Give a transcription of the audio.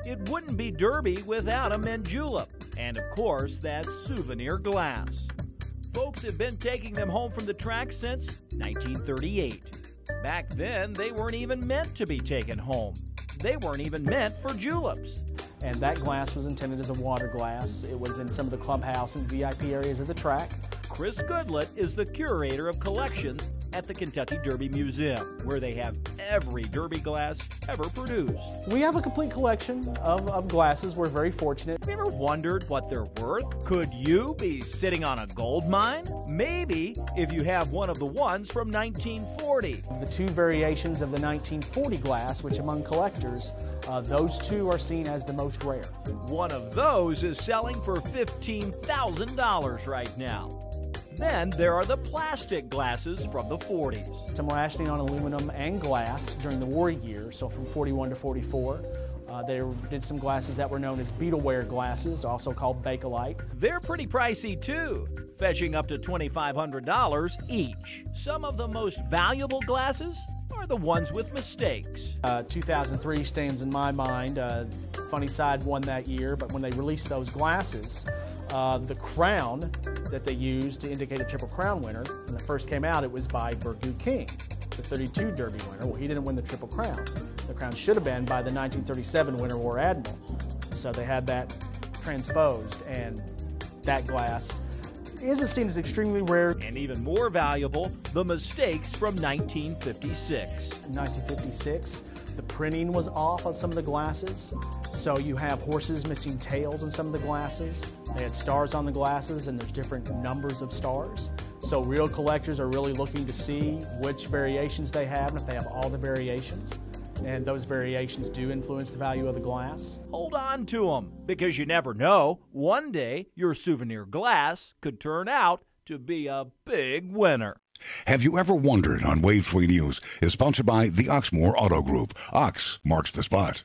It wouldn't be Derby without a mint julep. And of course, that souvenir glass. Folks have been taking them home from the track since 1938. Back then, they weren't even meant to be taken home. They weren't even meant for juleps. And that glass was intended as a water glass. It was in some of the clubhouse and VIP areas of the track. Chris Goodlett is the curator of collections at the Kentucky Derby Museum, where they have every Derby glass ever produced. We have a complete collection of glasses. We're very fortunate. Have you ever wondered what they're worth? Could you be sitting on a gold mine? Maybe if you have one of the ones from 1940. The two variations of the 1940 glass, which among collectors, those two are seen as the most rare. One of those is selling for $15,000 right now. Then there are the plastic glasses from the 40s. Some rationing on aluminum and glass during the war years, so from 41 to 44. They did some glasses that were known as Beetleware glasses, also called Bakelite. They're pretty pricey too, fetching up to $2,500 each. Some of the most valuable glasses are the ones with mistakes. 2003 stands in my mind. Funny Side won that year, but when they released those glasses, the crown that they used to indicate a Triple Crown winner, when it first came out, it was by Burgoo King, the 32 Derby winner. Well, he didn't win the Triple Crown. The crown should have been by the 1937 winner, War Admiral. So they had that transposed, and that glass is seen as extremely rare. And even more valuable, the mistakes from 1956. In 1956, the printing was off on some of the glasses. So you have horses missing tails in some of the glasses. They had stars on the glasses, and there's different numbers of stars. So real collectors are really looking to see which variations they have and if they have all the variations. And those variations do influence the value of the glass. Hold on to them, because you never know. One day, your souvenir glass could turn out to be a big winner. Have you ever wondered on Wave 3 News is sponsored by the Oxmoor Auto Group. Ox marks the spot.